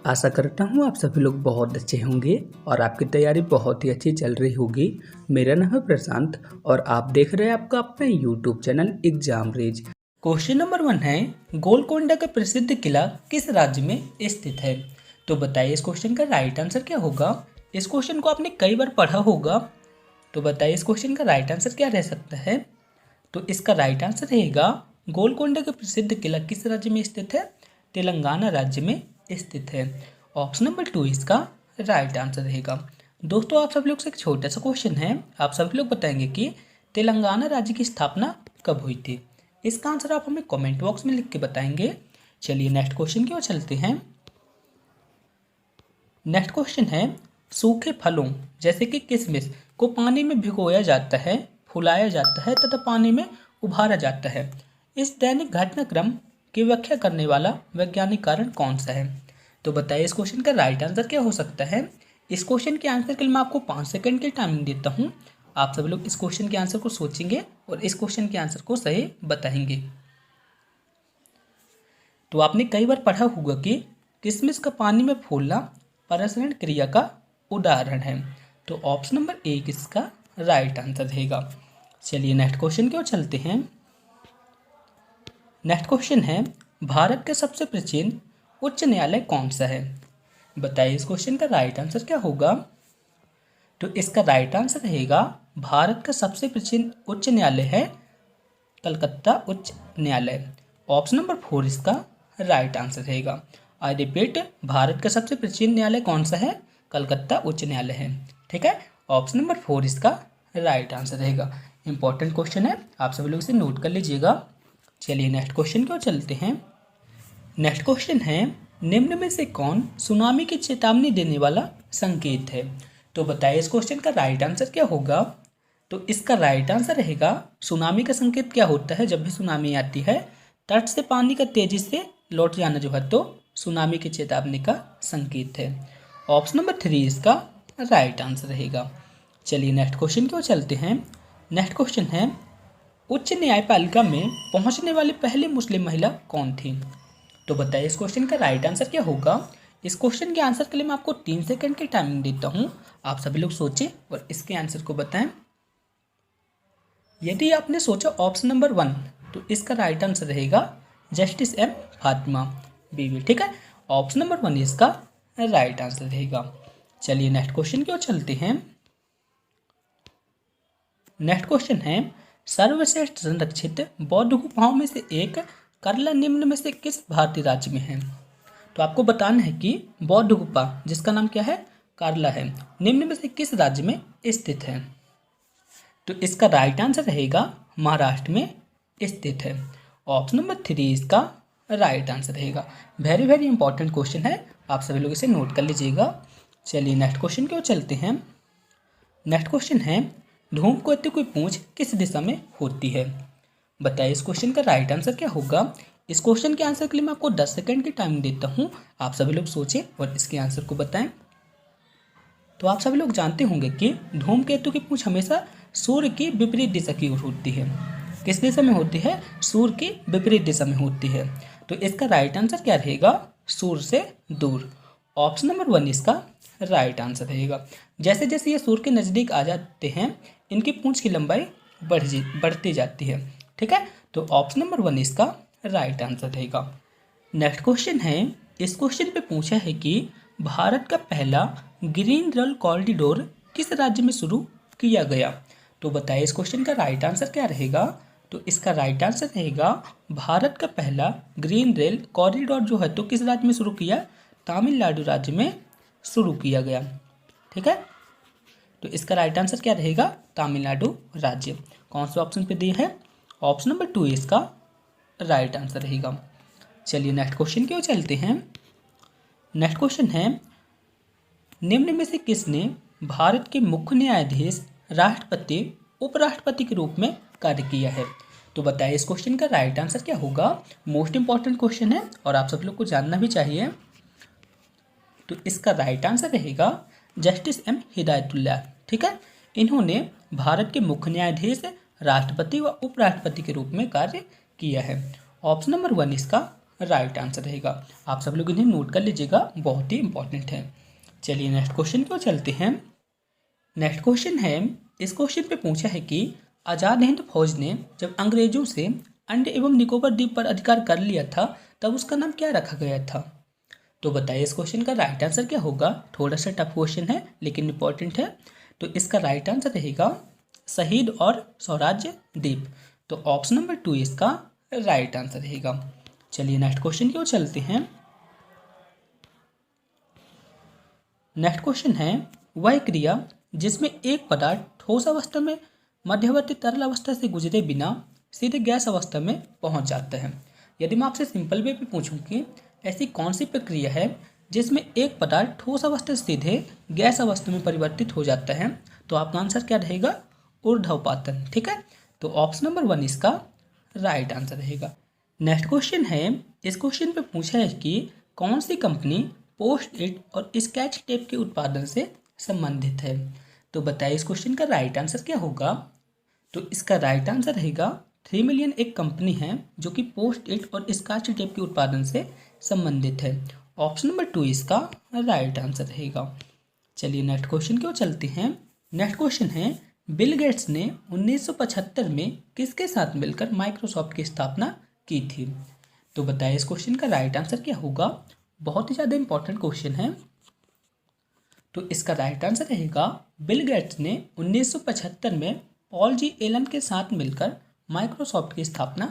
आशा करता हूँ आप सभी लोग बहुत अच्छे होंगे और आपकी तैयारी बहुत ही अच्छी चल रही होगी। मेरा नाम है प्रशांत और आप देख रहे हैं आपका अपना YouTube channel exam rays. Question number 1 है, गोलकोंडा का प्रसिद्ध किला किस राज्य में स्थित है? तो बताइए इस क्वेश्चन का राइट आंसर क्या होगा। इस क्वेश्चन को आपने कई बार पढ़ा होगा, तो बताइए इस क्वेश्चन का राइट आंसर क्या रह सकता है। तो इसका राइट आंसर रहेगा गोलकोंडा का प्रसिद्ध किला किस राज्य में स्थित है? तेलंगाना राज्य में स्थित है। ऑप्शन नंबर 2 इसका राइट आंसर रहेगा। दोस्तों आप सभी लोग से एक छोटा सा क्वेश्चन है, आप सभी लोग बताएंगे कि तेलंगाना राज्य की स्थापना कब हुई थी। इसका आंसर आप हमें कमेंट बॉक्स में लिख के बताएंगे। चलिए नेक्स्ट क्वेश्चन की ओर चलते हैं। नेक्स्ट क्वेश्चन है, सूखे फलों जैसे कि किशमिश को पानी में भिगोया जाता है, फुलाया जाता है तथा पानी में उभारा जाता है। इस दैनिक घटनाक्रम की व्याख्या करने वाला वैज्ञानिक कारण कौन सा है? तो बताइए इस क्वेश्चन का राइट आंसर क्या हो सकता है। इस क्वेश्चन के आंसर के लिए मैं आपको 5 सेकंड की टाइमिंग देता हूँ। आप सभी लोग इस क्वेश्चन के आंसर को सोचेंगे और इस क्वेश्चन के आंसर को सही बताएंगे। तो आपने कई बार पढ़ा होगा कि किशमिश का पानी में फूलना प्रसरण क्रिया का उदाहरण है। तो ऑप्शन नंबर 1 इसका राइट आंसर रहेगा। चलिए नेक्स्ट क्वेश्चन की ओर चलते हैं। नेक्स्ट क्वेश्चन है, भारत का सबसे प्राचीन उच्च न्यायालय कौन सा है? बताइए इस क्वेश्चन का राइट आंसर क्या होगा। तो इसका राइट आंसर रहेगा भारत का सबसे प्राचीन उच्च न्यायालय है कलकत्ता उच्च न्यायालय। ऑप्शन नंबर 4 इसका राइट आंसर रहेगा। आई रिपीट, भारत का सबसे प्राचीन न्यायालय कौन सा है? कलकत्ता उच्च न्यायालय है। ठीक है, ऑप्शन नंबर 4 इसका राइट आंसर रहेगा। इंपॉर्टेंट क्वेश्चन है, आप सभी लोग इसे नोट कर लीजिएगा। चलिए नेक्स्ट क्वेश्चन की ओर चलते हैं। नेक्स्ट क्वेश्चन है, निम्न में से कौन सुनामी की चेतावनी देने वाला संकेत है? तो बताइए इस क्वेश्चन का राइट आंसर क्या होगा। तो इसका राइट आंसर रहेगा, सुनामी का संकेत क्या होता है? जब भी सुनामी आती है, तट से पानी का तेजी से लौट जाना जो है तो सुनामी की चेतावनी का संकेत है। ऑप्शन नंबर 3 इसका राइट आंसर रहेगा। चलिए नेक्स्ट क्वेश्चन की ओर चलते हैं। नेक्स्ट क्वेश्चन है, उच्च न्यायपालिका में पहुंचने वाली पहली मुस्लिम महिला कौन थी? तो बताइए इस क्वेश्चन का राइट आंसर क्या होगा। इस क्वेश्चन के आंसर के लिए मैं आपको 3 सेकंड की टाइमिंग देता हूं। आप सभी लोग सोचें और इसके आंसर को बताएं। यदि आपने सोचा ऑप्शन नंबर 1, तो इसका राइट आंसर रहेगा जस्टिस एम फातिमा बीवी। ठीक है, ऑप्शन नंबर 1 इसका राइट आंसर रहेगा। चलिए नेक्स्ट क्वेश्चन की ओर चलते हैं। नेक्स्ट क्वेश्चन है, सर्वश्रेष्ठ संरक्षित बौद्ध गुफाओं में से एक करला निम्न में से किस भारतीय राज्य में है? तो आपको बताना है कि बौद्ध गुफा जिसका नाम क्या है? करला है, निम्न में से किस राज्य में स्थित है? तो इसका राइट आंसर रहेगा महाराष्ट्र में स्थित है। ऑप्शन नंबर 3 इसका राइट आंसर रहेगा। वेरी वेरी इंपॉर्टेंट क्वेश्चन है, आप सभी लोग इसे नोट कर लीजिएगा। चलिए नेक्स्ट क्वेश्चन की ओर चलते हैं। नेक्स्ट क्वेश्चन है, धूमकेतु की पूंछ किस दिशा में होती है? बताइए इस क्वेश्चन का राइट आंसर क्या होगा। इस क्वेश्चन के आंसर के लिए मैं आपको 10 सेकंड की टाइम देता हूँ। आप सभी लोग सोचें और इसके आंसर को बताएं। तो आप सभी लोग जानते होंगे कि धूमकेतु की पूंछ हमेशा सूर्य की विपरीत दिशा की ओर होती है। किस दिशा में होती है? सूर्य की विपरीत दिशा में होती है। तो इसका राइट आंसर क्या रहेगा? सूर्य से दूर। ऑप्शन नंबर 1 इसका राइट आंसर रहेगा। जैसे जैसे ये सूर्य के नज़दीक आ जाते हैं, इनकी पूंछ की लंबाई बढ़ती जाती है। ठीक है, तो ऑप्शन नंबर 1 इसका राइट आंसर रहेगा। नेक्स्ट क्वेश्चन है, इस क्वेश्चन पे पूछा है कि भारत का पहला ग्रीन रेल कॉरिडोर किस राज्य में शुरू किया गया? तो बताइए इस क्वेश्चन का राइट आंसर क्या रहेगा। तो इसका राइट आंसर रहेगा, भारत का पहला ग्रीन रेल कॉरिडोर जो है तो किस राज्य में शुरू किया? तमिलनाडु राज्य में शुरू किया गया। ठीक है, तो इसका राइट आंसर क्या रहेगा? तमिलनाडु राज्य। कौन से ऑप्शन पे दिए हैं? ऑप्शन नंबर 2 इसका राइट आंसर रहेगा। चलिए नेक्स्ट क्वेश्चन की ओर चलते हैं। नेक्स्ट क्वेश्चन है, निम्न में से किसने भारत के मुख्य न्यायाधीश, राष्ट्रपति, उपराष्ट्रपति के रूप में कार्य किया है? तो बताइए इस क्वेश्चन का राइट आंसर क्या होगा। मोस्ट इंपॉर्टेंट क्वेश्चन है और आप सब लोग को जानना भी चाहिए। तो इसका राइट आंसर रहेगा जस्टिस एम हिदायतुल्लाह। ठीक है, इन्होंने भारत के मुख्य न्यायाधीश, राष्ट्रपति व उपराष्ट्रपति के रूप में कार्य किया है। ऑप्शन नंबर 1 इसका राइट आंसर रहेगा। आप सब लोग इन्हें नोट कर लीजिएगा, बहुत ही इंपॉर्टेंट है। चलिए नेक्स्ट क्वेश्चन की ओर चलते हैं। नेक्स्ट क्वेश्चन है, इस क्वेश्चन पे पूछा है कि आज़ाद हिंद फौज ने जब अंग्रेजों से अंडे एवं निकोबार द्वीप पर अधिकार कर लिया था तब उसका नाम क्या रखा गया था। तो बताइए इस क्वेश्चन का राइट आंसर क्या होगा। थोड़ा सा टफ क्वेश्चन है लेकिन इंपॉर्टेंट है। तो इसका राइट आंसर रहेगा शहीद और स्वराज्य द्वीप। तो ऑप्शन नंबर 2 इसका राइट आंसर रहेगा। चलिए नेक्स्ट क्वेश्चन की ओर चलते हैं। नेक्स्ट क्वेश्चन है, वह क्रिया जिसमें एक पदार्थ ठोस अवस्था में मध्यवर्ती तरल अवस्था से गुजरे बिना सीधे गैस अवस्था में पहुंच जाता है। यदि मैं आपसे सिंपल वे पे पूछूं कि ऐसी कौन सी प्रक्रिया है जिसमें एक पदार्थ ठोस अवस्था से सीधे गैस अवस्था में परिवर्तित हो जाता है, तो आपका आंसर क्या रहेगा, ऊर्ध्वपातन। ठीक है, तो ऑप्शन नंबर 1 इसका राइट आंसर रहेगा। नेक्स्ट क्वेश्चन है, इस क्वेश्चन पे पूछा है कि कौन सी कंपनी पोस्ट इट और स्केच टेप के उत्पादन से संबंधित है। तो बताइए इस क्वेश्चन का राइट आंसर क्या होगा। तो इसका राइट आंसर रहेगा 3 मिलियन एक कंपनी है जो कि पोस्ट इट और स्कॉच टेप के उत्पादन से संबंधित है। ऑप्शन नंबर 2 इसका राइट आंसर रहेगा। चलिए नेक्स्ट क्वेश्चन की ओर चलते हैं। नेक्स्ट क्वेश्चन है, बिल गेट्स ने 1975 में किसके साथ मिलकर माइक्रोसॉफ्ट की स्थापना की थी। तो बताइए इस क्वेश्चन का राइट आंसर क्या होगा। बहुत ही ज़्यादा इंपॉर्टेंट क्वेश्चन है। तो इसका राइट आंसर रहेगा बिल गेट्स ने 1975 में पॉल जी एलन के साथ मिलकर माइक्रोसॉफ्ट की स्थापना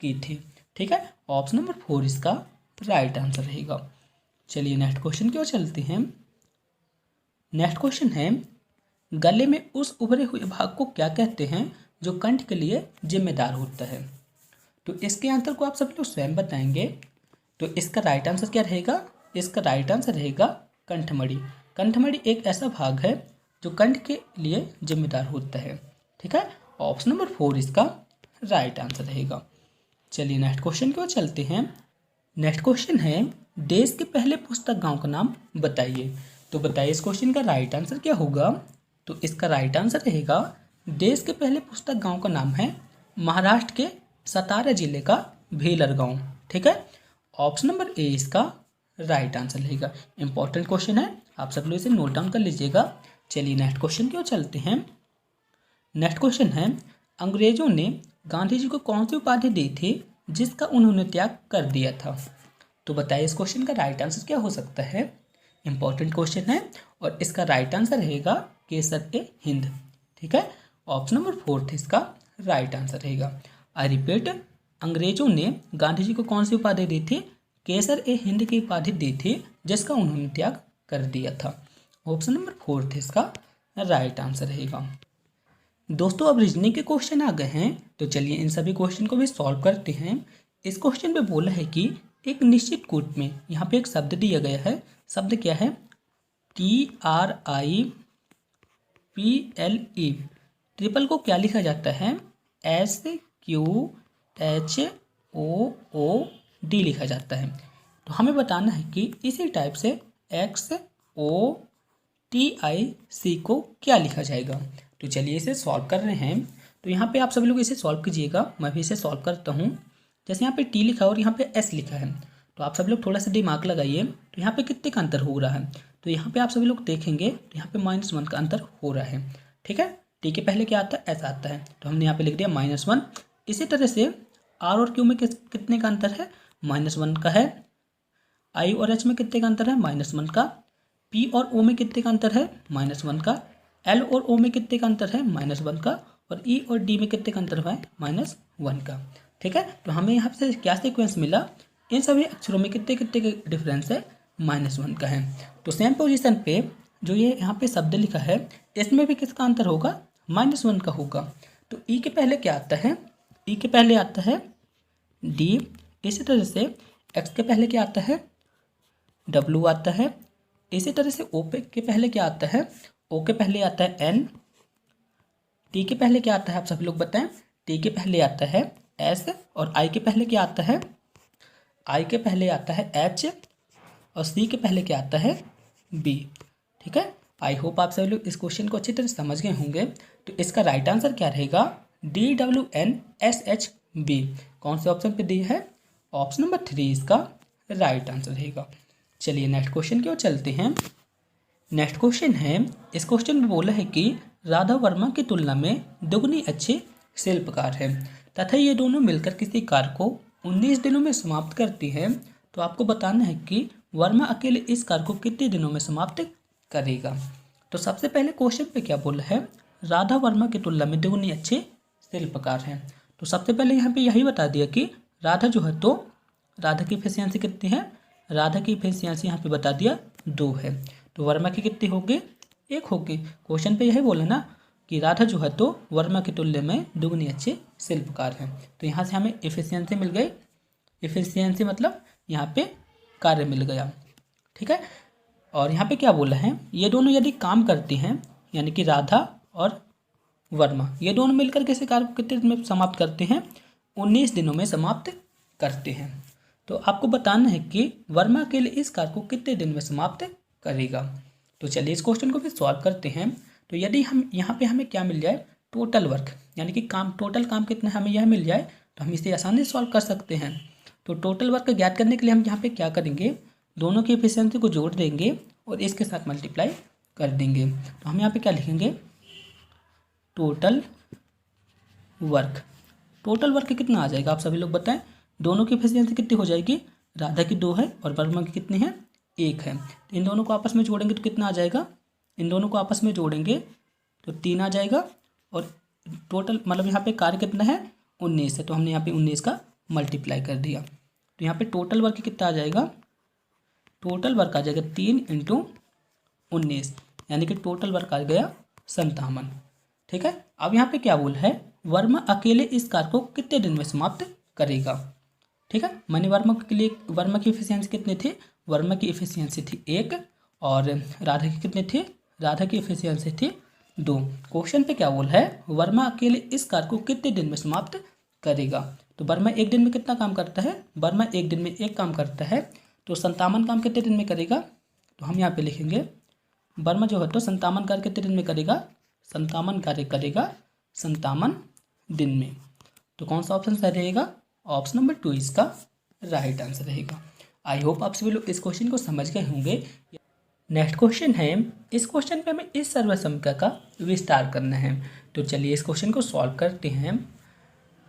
की थी। ठीक है, ऑप्शन नंबर 4 इसका राइट आंसर रहेगा। चलिए नेक्स्ट क्वेश्चन की ओर चलते हैं। नेक्स्ट क्वेश्चन है, गले में उस उभरे हुए भाग को क्या कहते हैं जो कंठ के लिए जिम्मेदार होता है। तो इसके आंसर को आप सब लोग स्वयं बताएंगे। तो इसका राइट आंसर क्या रहेगा, इसका राइट आंसर रहेगा कंठमणि। कंठमणि एक ऐसा भाग है जो कंठ के लिए जिम्मेदार होता है। ठीक है, ऑप्शन नंबर 4 इसका राइट आंसर रहेगा। चलिए नेक्स्ट क्वेश्चन की ओर चलते हैं। नेक्स्ट क्वेश्चन है, देश के पहले पुस्तक गांव का नाम बताइए। तो बताइए इस क्वेश्चन का राइट आंसर क्या होगा। तो इसका राइट आंसर रहेगा देश के पहले पुस्तक गांव का नाम है महाराष्ट्र के सतारा जिले का भेलर गांव। ठीक है, ऑप्शन नंबर ए इसका राइट आंसर रहेगा। इंपॉर्टेंट क्वेश्चन है, आप सब लोग इसे नोट डाउन कर लीजिएगा। चलिए नेक्स्ट क्वेश्चन की ओर चलते हैं। नेक्स्ट क्वेश्चन है, अंग्रेजों ने गांधी जी को कौन सी उपाधि दी थी जिसका उन्होंने त्याग कर दिया था। तो बताइए इस क्वेश्चन का राइट आंसर क्या हो सकता है। इंपॉर्टेंट क्वेश्चन है और इसका राइट आंसर रहेगा केसर ए हिंद। ठीक है, ऑप्शन नंबर 4 इसका राइट आंसर रहेगा। आई रिपीट, अंग्रेजों ने गांधी जी को कौन सी उपाधि दी थी, केसर ए हिंद की उपाधि दी थी जिसका उन्होंने त्याग कर दिया था। ऑप्शन नंबर 4 इसका राइट आंसर रहेगा। दोस्तों अब रीजनिंग के क्वेश्चन आ गए हैं, तो चलिए इन सभी क्वेश्चन को भी सॉल्व करते हैं। इस क्वेश्चन पे बोला है कि एक निश्चित कूट में यहाँ पे एक शब्द दिया गया है। शब्द क्या है, TRIPLE। ट्रिपल को क्या लिखा जाता है, SQHOOD लिखा जाता है। तो हमें बताना है कि इसी टाइप से XOTIC को क्या लिखा जाएगा। तो चलिए इसे सॉल्व कर रहे हैं। तो यहाँ पे आप सभी लोग इसे सॉल्व कीजिएगा, मैं भी इसे सॉल्व करता हूँ। जैसे यहाँ पे T लिखा है और यहाँ पे S लिखा है, तो आप सभी लोग थोड़ा सा दिमाग लगाइए। तो यहाँ पे कितने का अंतर हो रहा है, तो यहाँ पे आप सभी लोग देखेंगे तो यहाँ पे -1 का अंतर हो रहा है। ठीक है, T के पहले क्या आता है, S आता है, तो हमने यहाँ पे लिख दिया -1। इसी तरह से R और Q में कितने का अंतर है, -1 का है। I और H में कितने का अंतर है, -1 का। P और O में कितने का अंतर है, -1 का। L और O में कितने का अंतर है, -1 का। और E और D में कितने का अंतर हुआ है, -1 का। ठीक है, तो हमें यहाँ से क्या सीक्वेंस मिला, इन सभी अक्षरों में कितने कितने के डिफरेंस है, -1 का है। तो सेम पोजीशन पे जो ये यहाँ पे शब्द लिखा है इसमें भी किसका अंतर होगा, -1 का होगा। तो E के पहले क्या आता है, E के पहले आता है D। इसी तरह से X के पहले क्या आता है, W आता है। इसी तरह से O के पहले क्या आता है, O के पहले आता है N। T के पहले क्या आता है, आप सभी लोग बताएं। T के पहले आता है S। और I के पहले क्या आता है, I के पहले आता है H। और C के पहले क्या आता है, B। ठीक है, आई होप आप सभी लोग इस क्वेश्चन को अच्छी तरह समझ गए होंगे। तो इसका राइट आंसर क्या रहेगा, DWNSHB। कौन से ऑप्शन पे दी है, ऑप्शन नंबर 3 इसका राइट आंसर रहेगा। चलिए नेक्स्ट क्वेश्चन की ओर चलते हैं। नेक्स्ट क्वेश्चन है, इस क्वेश्चन में बोला है कि राधा वर्मा की तुलना में दुगनी अच्छे शिल्पकार हैं तथा ये दोनों मिलकर किसी कार्य को 19 दिनों में समाप्त करती हैं। तो आपको बताना है कि वर्मा अकेले इस कार्य को कितने दिनों में समाप्त करेगा। तो सबसे पहले क्वेश्चन पे क्या बोला है, राधा वर्मा की तुलना में दुगनी अच्छे शिल्पकार हैं। तो सबसे पहले यहाँ पे यही बता दिया कि राधा जो है, तो राधा की एफिशिएंसी कितनी है, राधा की एफिशिएंसी यहाँ पे बता दिया 2 है। तो वर्मा की कितनी होगी, 1 होगी। क्वेश्चन पे यही बोला ना कि राधा जो है तो वर्मा की तुलना में दुगनी अच्छे शिल्पकार हैं। तो यहाँ से हमें एफिशिएंसी मिल गई, एफिशिएंसी मतलब यहाँ पे कार्य मिल गया, ठीक है। और यहाँ पे क्या बोला है, ये दोनों यदि काम करती हैं, यानी कि राधा और वर्मा ये दोनों मिलकर किसी कार्य को कितने दिन में समाप्त करते हैं, 19 दिनों में समाप्त करते हैं। तो आपको बताना है कि वर्मा के लिए इस कार्य को कितने दिन में समाप्त करेगा। तो चलिए इस क्वेश्चन को भी सॉल्व करते हैं। तो यदि हम यहाँ पे हमें क्या मिल जाए, टोटल वर्क, यानी कि काम, टोटल काम कितना हमें यह मिल जाए तो हम इसे आसानी से सॉल्व कर सकते हैं। तो टोटल वर्क ज्ञात करने के लिए हम यहाँ पे क्या करेंगे, दोनों की एफिशिएंसी को जोड़ देंगे और इसके साथ मल्टीप्लाई कर देंगे। तो हम यहाँ पे क्या लिखेंगे, टोटल वर्क। टोटल वर्क कितना आ जाएगा आप सभी लोग बताएं, दोनों की एफिशिएंसी कितनी हो जाएगी, राधा की 2 है और वर्मा की कितनी है, 1 है। तो इन दोनों को आपस में जोड़ेंगे तो कितना आ जाएगा, इन दोनों को आपस में जोड़ेंगे तो 3 आ जाएगा। और टोटल मतलब यहाँ पे कार्य कितना है, 19 है, तो हमने यहाँ पे 19 का मल्टीप्लाई कर दिया। तो यहाँ पे टोटल वर्क कितना आ जाएगा, टोटल वर्क आ जाएगा 3 × 19, यानी कि टोटल वर्क आ गया 57, ठीक है। अब यहाँ पे क्या बोला है, वर्मा अकेले इस कार्य को कितने दिन में समाप्त करेगा, ठीक है। मैंने वर्मा के लिए, वर्मा की एफिशिएंसी कितनी थी, वर्मा की एफिशिएंसी थी 1 और राधा की कितनी थी, राधा की एफिशिएंसी थी 2। क्वेश्चन पे क्या बोला है, वर्मा अकेले इस कार्य को कितने दिन में समाप्त करेगा। तो वर्मा एक दिन में कितना काम करता है, वर्मा एक दिन में 1 काम करता है, तो 57 काम कितने दिन में करेगा। तो हम यहाँ पे लिखेंगे वर्मा जो है तो 57 कार्य कितने दिन में करेगा, 57 कार्य करेगा 57 दिन में। तो कौन सा ऑप्शन सही रहेगा, ऑप्शन नंबर 2 इसका राइट आंसर रहेगा। आई होप आप सभी लोग इस क्वेश्चन को समझ गए होंगे। नेक्स्ट क्वेश्चन है, इस क्वेश्चन पे हमें इस सर्वसम्यता का विस्तार करना है। तो चलिए इस क्वेश्चन को सॉल्व करते हैं।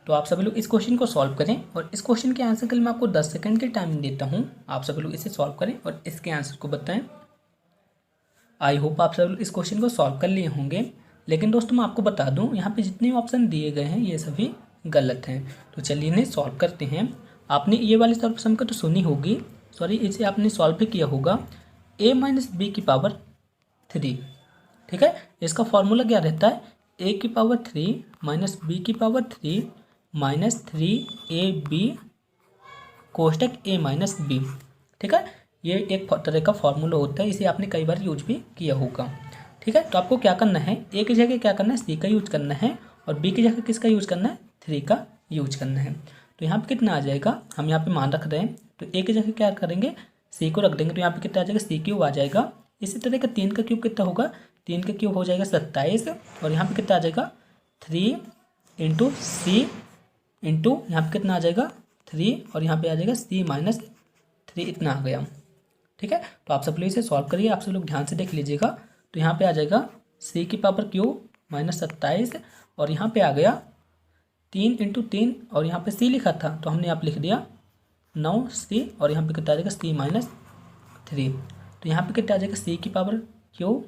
तो आप सभी लोग इस क्वेश्चन को सॉल्व करें और इस क्वेश्चन के आंसर के लिए मैं आपको 10 सेकंड की टाइम देता हूँ। आप सभी लोग इसे सॉल्व करें और इसके आंसर को बताएं। आई होप आप सभी लोग इस क्वेश्चन को सॉल्व कर लिए होंगे। लेकिन दोस्तों मैं आपको बता दूं, यहाँ पे जितने ऑप्शन दिए गए हैं ये सभी गलत हैं। तो चलिए इन्हें सॉल्व करते हैं। आपने ये वाली सर्वसम्यता तो सुनी होगी, सॉरी इसे आपने सॉल्व भी किया होगा, a - b की पावर 3, ठीक है। इसका फॉर्मूला क्या रहता है, a की पावर 3 - b की पावर 3 - 3ab कोष्टक a - b, ठीक है। ये एक तरह का फॉर्मूला होता है, इसे आपने कई बार यूज भी किया होगा, ठीक है। तो आपको क्या करना है, ए की जगह क्या करना है, सी का यूज करना है और बी की जगह किसका यूज करना है, 3 का यूज करना है। तो यहाँ पे कितना आ जाएगा, हम यहाँ पे मान रख रहे हैं, तो ए की जगह क्या करेंगे, सी को रख देंगे, तो यहाँ पे कितना आ जाएगा, सी क्यूब आ जाएगा। इसी तरह का 3 का क्यूब कितना होगा, 3 का क्यूब हो जाएगा 27 और यहाँ पे कितना आ जाएगा 3 × c इंटू यहाँ पे कितना आ जाएगा 3 और यहाँ पे आ जाएगा c - 3, इतना आ गया, ठीक है। तो आप सब लोग इसे सॉल्व करिए, आप सब लोग ध्यान से देख लीजिएगा। तो यहाँ पे आ जाएगा c की पावर क्यूब -27 और यहाँ पे आ गया 3 × 3 और यहाँ पे c लिखा था तो हमने यहाँ पे लिख दिया 9c और यहाँ पे कितना आ जाएगा c - 3। तो यहाँ पे कितना आ जाएगा c की पावर क्यूब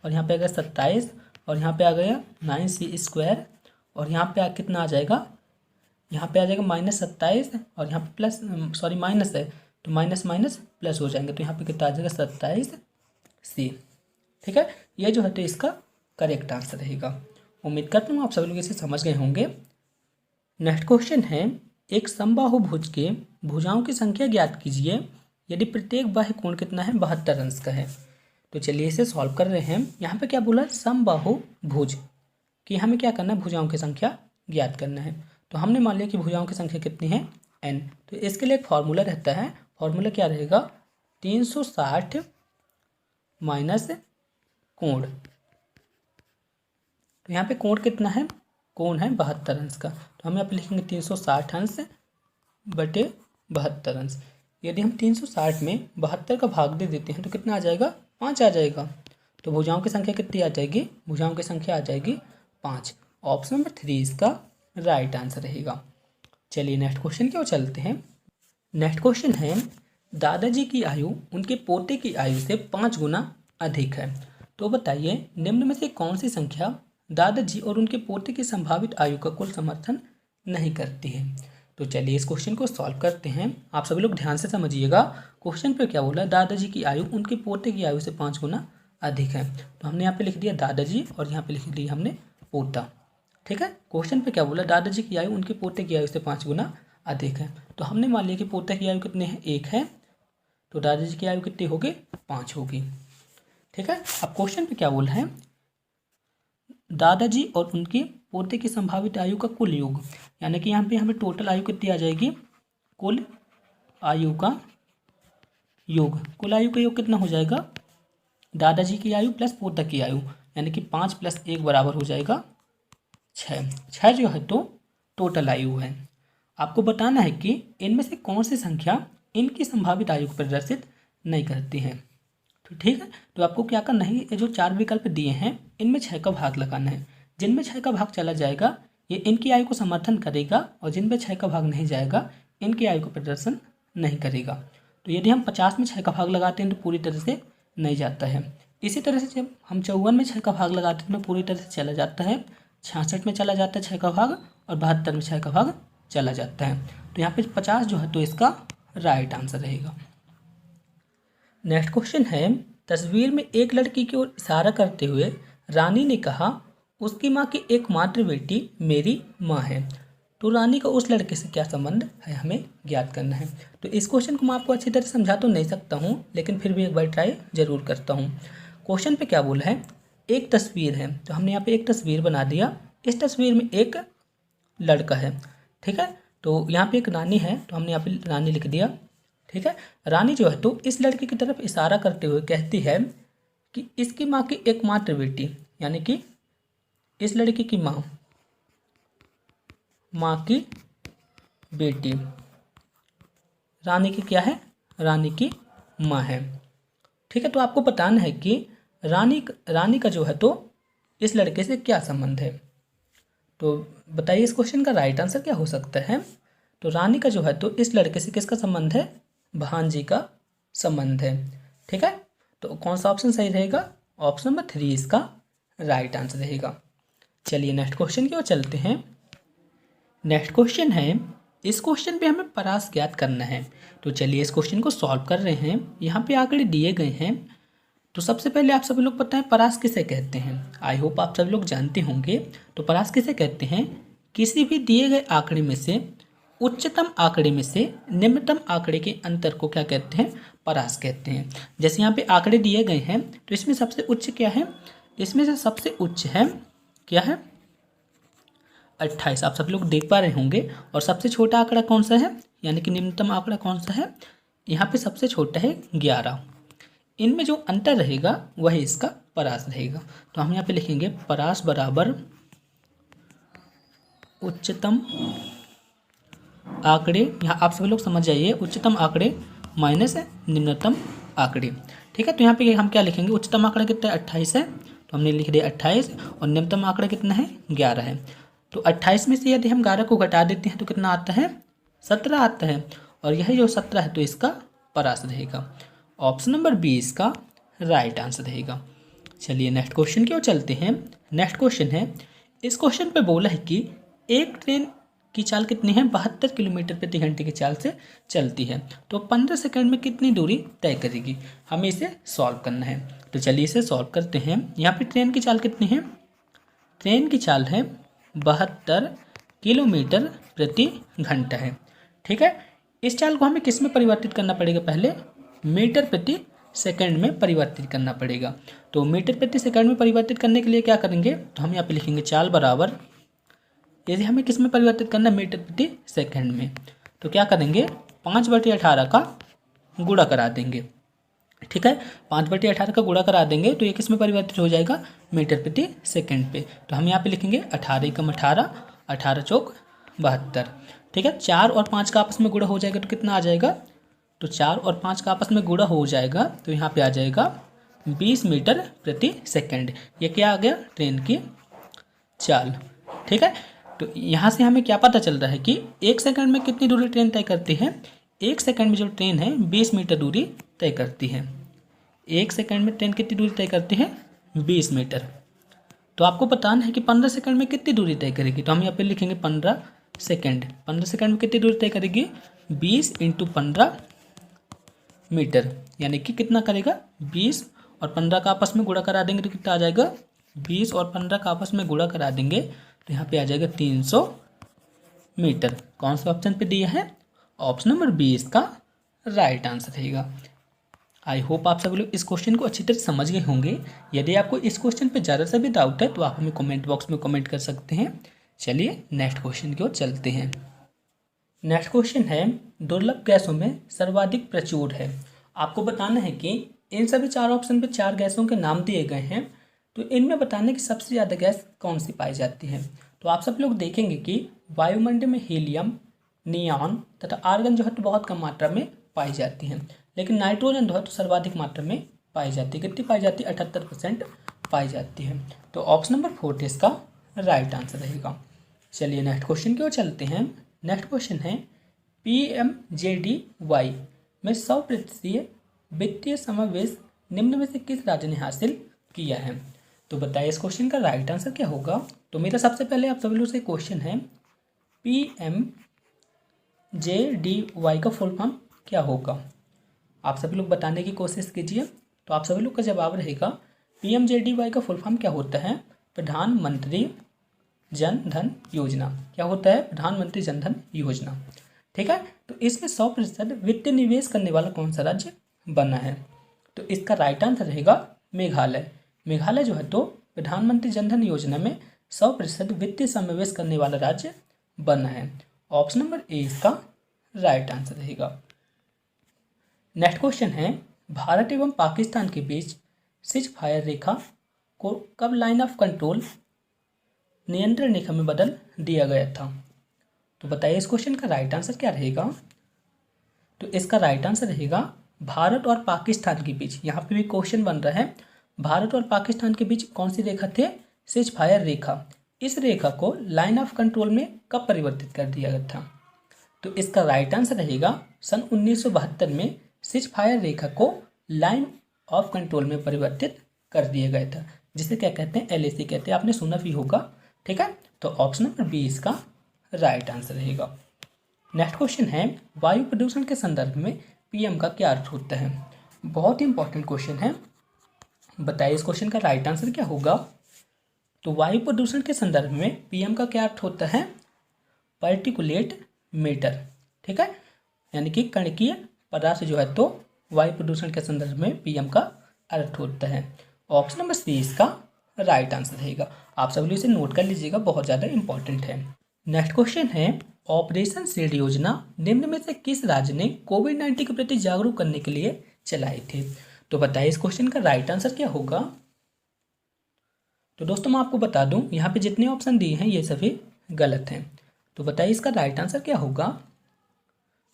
और यहाँ पे आ गया 27 और यहाँ पे आ गया 9c² और यहाँ पे कितना आ जाएगा, यहाँ पे आ जाएगा -27 और यहाँ पे प्लस, सॉरी माइनस है, तो माइनस माइनस प्लस हो जाएंगे, तो यहाँ पे कितना आ जाएगा 27c, ठीक है। ये जो है तो इसका करेक्ट आंसर रहेगा। उम्मीद करता हूँ आप सभी लोग इसे समझ गए होंगे। नेक्स्ट क्वेश्चन है, एक समबाहु भुज के भुजाओं की संख्या ज्ञात कीजिए यदि प्रत्येक बाह्य कोण कितना है, 72 अंश का है। तो चलिए इसे सॉल्व कर रहे हैं। यहाँ पे क्या बोला, समबाहु भुज कि हमें क्या करना है, भुजाओं की संख्या ज्ञात करना है। तो हमने मान लिया कि भुजाओं की संख्या कितनी है, n। तो इसके लिए एक फॉर्मूला रहता है, फॉर्मूला क्या रहेगा, 360 माइनस कोण। तो यहाँ पे कोण कितना है, कोण है 72 अंश का, तो हम यहाँ पे लिखेंगे 360 अंश बटे 72 अंश। यदि हम 360 में 72 का भाग दे देते हैं तो कितना आ जाएगा, 5 आ जाएगा। तो भुजाओं की संख्या कितनी आ जाएगी, भुजाओं की संख्या आ जाएगी 5। ऑप्शन नंबर 3 इसका राइट आंसर रहेगा। चलिए नेक्स्ट क्वेश्चन की ओर चलते हैं। नेक्स्ट क्वेश्चन है, दादाजी की आयु उनके पोते की आयु से 5 गुना अधिक है। तो बताइए निम्न में से कौन सी संख्या दादाजी और उनके पोते की संभावित आयु का कुल समर्थन नहीं करती है। तो चलिए इस क्वेश्चन को सॉल्व करते हैं। आप सभी लोग ध्यान से समझिएगा। क्वेश्चन पे क्या बोला है, दादाजी की आयु उनके पोते की आयु से 5 गुना अधिक है। तो हमने यहाँ पे लिख दिया दादाजी और यहाँ पे लिख दिया हमने पोता। ठीक है, क्वेश्चन पे क्या बोला, दादाजी की आयु उनके पोते की आयु से 5 गुना अधिक है। तो हमने मान लिया कि पोते की आयु कितने हैं, 1 है। तो दादाजी की आयु कितनी होगी, 5 होगी। ठीक है, अब क्वेश्चन पे क्या बोला है, दादाजी और उनके पोते की संभावित आयु का कुल योग, यानी कि यहाँ पे हमें टोटल आयु कितनी आ जाएगी, कुल आयु का योग। कुल आयु का योग कितना हो जाएगा, दादाजी की आयु प्लस पोता की आयु, यानी कि 5 + 1 बराबर हो जाएगा 6। 6 जो है तो टोटल आयु है। आपको बताना है कि इनमें से कौन सी संख्या इनकी संभावित आयु को प्रदर्शित नहीं करती है। तो ठीक है, तो आपको क्या करना है, ये जो 4 विकल्प दिए हैं इनमें 6 का भाग लगाना है। जिनमें 6 का भाग चला जाएगा ये इनकी आयु को समर्थन करेगा, और जिनमें 6 का भाग नहीं जाएगा इनकी आयु को प्रदर्शन नहीं करेगा। तो यदि हम 50 में 6 का भाग लगाते हैं तो पूरी तरह से नहीं जाता है। इसी तरह से जब हम 54 में 6 का भाग लगाते हैं तो पूरी तरह से चला जाता है। 66 में चला जाता है 6 का भाग, और 72 में 6 का भाग चला जाता है। तो यहाँ पे 50 जो है तो इसका राइट आंसर रहेगा। नेक्स्ट क्वेश्चन है, तस्वीर में एक लड़की की ओर इशारा करते हुए रानी ने कहा, उसकी माँ की एकमात्र बेटी मेरी माँ है। तो रानी का उस लड़के से क्या संबंध है, हमें ज्ञात करना है। तो इस क्वेश्चन को मैं आपको अच्छी तरह समझा तो नहीं सकता हूँ, लेकिन फिर भी एक बार ट्राई जरूर करता हूँ। क्वेश्चन पे क्या बोला है, एक तस्वीर है, तो हमने यहाँ पे एक तस्वीर बना दिया। इस तस्वीर में एक लड़का है। ठीक है, तो यहाँ पे एक रानी है, तो हमने यहाँ पे रानी लिख दिया। ठीक है, रानी जो है तो इस लड़के की तरफ इशारा करते हुए कहती है कि इसकी माँ की एकमात्र बेटी, यानी कि इस लड़के की माँ की बेटी रानी की क्या है, रानी की माँ है। ठीक है, तो आपको बताना है कि रानी का जो है तो इस लड़के से क्या संबंध है। तो बताइए इस क्वेश्चन का राइट आंसर क्या हो सकता है। तो रानी का जो है तो इस लड़के से किसका संबंध है, भांजी का संबंध है। ठीक है, तो कौन सा ऑप्शन सही रहेगा, ऑप्शन नंबर 3 इसका राइट आंसर रहेगा। चलिए नेक्स्ट क्वेश्चन की ओर चलते हैं। नेक्स्ट क्वेश्चन है, इस क्वेश्चन पे हमें परास ज्ञात करना है। तो चलिए इस क्वेश्चन को सॉल्व कर रहे हैं। यहाँ पे आंकड़े दिए गए हैं। तो सबसे पहले आप सभी लोग बताएं परास किसे कहते हैं। आई होप आप सभी लोग जानते होंगे। तो परास किसे कहते हैं, किसी भी दिए गए आंकड़े में से उच्चतम आंकड़े में से निम्नतम आंकड़े के अंतर को क्या कहते हैं, परास कहते हैं। जैसे यहाँ पे आंकड़े दिए गए हैं, तो इसमें सबसे उच्च क्या है, इसमें से सबसे उच्च है क्या है 28, आप सब लोग देख पा रहे होंगे। और सबसे छोटा आंकड़ा कौन सा है, यानी कि निम्नतम आंकड़ा कौन सा है, यहाँ पे सबसे छोटा है 11। इनमें जो अंतर रहेगा वही इसका परास रहेगा। तो हम यहाँ पे लिखेंगे परास बराबर उच्चतम आंकड़े, यहाँ आप सभी लोग समझ जाइए, उच्चतम आंकड़े माइनस निम्नतम आंकड़े। ठीक है, तो यहाँ पे हम क्या लिखेंगे, उच्चतम आंकड़ा कितना है 28 है, तो हमने लिख दिया 28, और निम्नतम आंकड़ा कितना है 11 है। तो 28 में से यदि हम 11 को घटा देते हैं तो कितना आता है 17 आता है, और यही जो 17 है तो इसका परास रहेगा। ऑप्शन नंबर 20 का राइट आंसर रहेगा। चलिए नेक्स्ट क्वेश्चन की ओर चलते हैं। नेक्स्ट क्वेश्चन है, इस क्वेश्चन पे बोला है कि एक ट्रेन की चाल कितनी है, 72 किलोमीटर प्रति घंटे की चाल से चलती है, तो 15 सेकंड में कितनी दूरी तय करेगी। हमें इसे सॉल्व करना है। तो चलिए इसे सॉल्व करते हैं। यहाँ पे ट्रेन की चाल कितनी है, ट्रेन की चाल है 72 किलोमीटर प्रति घंटा है। ठीक है, इस चाल को हमें किस में परिवर्तित करना पड़ेगा, पहले मीटर प्रति सेकंड में परिवर्तित करना पड़ेगा। तो मीटर प्रति सेकंड में परिवर्तित करने के लिए क्या करेंगे, तो हम यहाँ पे लिखेंगे चाल बराबर, यदि हमें किस में परिवर्तित करना है, मीटर प्रति सेकंड में, तो क्या करेंगे 5/18 का गुणा करा देंगे। ठीक है, 5/18 का गुणा करा देंगे तो ये किस में परिवर्तित हो जाएगा, मीटर प्रति सेकंड पे। तो हम यहाँ पे लिखेंगे 18 × 18, 18 × 4 = 72। ठीक है, 4 और 5 का आपस में गुणा हो जाएगा तो कितना आ जाएगा, तो 4 और 5 का आपस में गुणा हो जाएगा तो यहाँ पे आ जाएगा 20 मीटर प्रति सेकंड। ये क्या आ गया, ट्रेन की चाल। ठीक है, तो यहाँ से हमें क्या पता चल रहा है कि 1 सेकंड में कितनी दूरी ट्रेन तय करती है। 1 सेकंड में जो ट्रेन है 20 मीटर दूरी तय करती है। 1 सेकंड में ट्रेन कितनी दूरी तय करती है, 20 मीटर। तो आपको बताना है कि 15 सेकंड में कितनी दूरी तय करेगी, तो हम यहाँ पे लिखेंगे 15 सेकंड। 15 सेकंड में कितनी दूरी तय करेगी, 20 × 15 मीटर, यानी कि कितना करेगा, 20 और 15 का आपस में गुणा करा देंगे तो कितना आ जाएगा, 20 और 15 का आपस में गुणा करा देंगे तो यहाँ पे आ जाएगा 300 मीटर। कौन सा ऑप्शन पे दिया है, ऑप्शन नंबर 20 का राइट आंसर रहेगा। आई होप आप सभी लोग इस क्वेश्चन को अच्छी तरह समझ गए होंगे। यदि आपको इस क्वेश्चन पे ज़्यादा सा भी डाउट है तो आप हमें कमेंट बॉक्स में कमेंट कर सकते हैं। चलिए नेक्स्ट क्वेश्चन की ओर चलते हैं। नेक्स्ट क्वेश्चन है, दुर्लभ गैसों में सर्वाधिक प्रचुर है। आपको बताना है कि इन सभी 4 ऑप्शन पे 4 गैसों के नाम दिए गए हैं, तो इनमें बताने की सबसे ज़्यादा गैस कौन सी पाई जाती है। तो आप सब लोग देखेंगे कि वायुमंडल में हीलियम, नियॉन तथा आर्गन जो है तो बहुत कम मात्रा में पाई जाती है, लेकिन नाइट्रोजन जो है तो सर्वाधिक मात्रा में पाई जाती है। कितनी पाई जाती है, 78% पाई जाती है। तो ऑप्शन नंबर 4 इसका राइट आंसर रहेगा। चलिए नेक्स्ट क्वेश्चन की ओर चलते हैं। नेक्स्ट क्वेश्चन है, PMJDY में 100% वित्तीय समावेश निम्न में से किस राज्य ने हासिल किया है। तो बताइए इस क्वेश्चन का राइट आंसर क्या होगा। तो मेरा सबसे पहले आप सभी लोग से क्वेश्चन है, PMJDY का फुल फॉर्म क्या होगा, आप सभी लोग बताने की कोशिश कीजिए। तो आप सभी लोग का जवाब रहेगा, PMJDY का फुल फॉर्म क्या होता है, प्रधानमंत्री जन धन योजना। क्या होता है, प्रधानमंत्री जन धन योजना। ठीक है, तो इसमें 100% वित्तीय निवेश करने वाला कौन सा राज्य बना है। तो इसका राइट आंसर रहेगा मेघालय। मेघालय जो है तो प्रधानमंत्री जन धन योजना में 100% वित्तीय समावेश करने वाला राज्य बना है। ऑप्शन नंबर ए इसका राइट आंसर रहेगा। नेक्स्ट क्वेश्चन है, भारत एवं पाकिस्तान के बीच सीज फायर रेखा को कब लाइन ऑफ कंट्रोल नियंत्रण रेखा में बदल दिया गया था। तो बताइए इस क्वेश्चन का राइट आंसर क्या रहेगा। तो इसका राइट आंसर रहेगा, भारत और पाकिस्तान के बीच। यहाँ पे भी क्वेश्चन बन रहा है, भारत और पाकिस्तान के बीच कौन सी रेखा थे, सीज फायर रेखा। इस रेखा को लाइन ऑफ कंट्रोल में कब परिवर्तित कर दिया गया था। तो इसका राइट आंसर रहेगा, सन 1972 में सीज फायर रेखा को लाइन ऑफ कंट्रोल में परिवर्तित कर दिया गया था, जिसे क्या कहते हैं, LAC कहते हैं। आपने सुना भी होगा। ठीक है, तो ऑप्शन नंबर 20 का राइट आंसर रहेगा। नेक्स्ट क्वेश्चन है, वायु प्रदूषण के संदर्भ में PM का क्या अर्थ होता है। बहुत ही इंपॉर्टेंट क्वेश्चन है, बताइए इस क्वेश्चन का राइट आंसर क्या होगा। तो वायु प्रदूषण के संदर्भ में PM का क्या अर्थ होता है, पार्टिकुलेट मैटर। ठीक है, यानी कि कणकीय पदार्थ जो है तो वायु प्रदूषण के संदर्भ में PM का अर्थ होता है। ऑप्शन नंबर C इसका राइट आंसर रहेगा। आप सब लोग इसे नोट कर लीजिएगा, बहुत ज़्यादा इंपॉर्टेंट है। नेक्स्ट क्वेश्चन है, ऑपरेशन सीड योजना निम्न में से किस राज्य ने कोविड-19 के प्रति जागरूक करने के लिए चलाई थी। तो बताइए इस क्वेश्चन का राइट आंसर क्या होगा। तो दोस्तों मैं आपको बता दूं, यहाँ पे जितने ऑप्शन दिए हैं ये सभी गलत हैं। तो बताइए इसका राइट आंसर क्या होगा।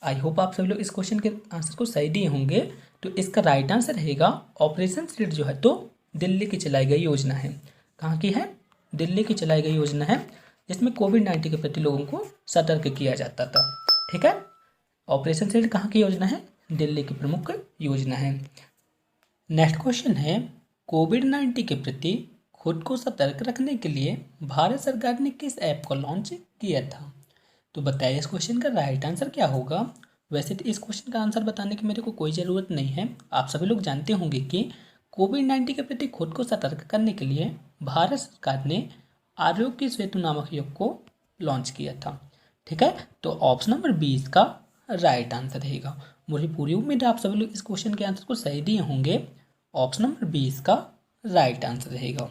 आई होप आप सभी लोग इस क्वेश्चन के आंसर को सही दिए होंगे। तो इसका राइट आंसर रहेगा, ऑपरेशन सीड जो है तो दिल्ली की चलाई गई योजना है। कहाँ की है, दिल्ली की चलाई गई योजना है, जिसमें कोविड-19 के प्रति लोगों को सतर्क किया जाता था। ठीक है, ऑपरेशन सीड कहाँ की योजना है, दिल्ली की प्रमुख योजना है। नेक्स्ट क्वेश्चन है, कोविड-19 के प्रति खुद को सतर्क रखने के लिए भारत सरकार ने किस ऐप को लॉन्च किया था। तो बताइए इस क्वेश्चन का राइट आंसर क्या होगा। वैसे तो इस क्वेश्चन का आंसर बताने की मेरे को कोई ज़रूरत नहीं है। आप सभी लोग जानते होंगे कि कोविड-19 के प्रति खुद को सतर्क करने के लिए भारत सरकार ने आरोग्य सेतु नामक ऐप को लॉन्च किया था। ठीक है, तो ऑप्शन नंबर 20 का राइट आंसर रहेगा। मुझे पूरी उम्मीद है आप सभी लोग इस क्वेश्चन के आंसर को सही दिए होंगे। ऑप्शन नंबर 20 का राइट आंसर रहेगा।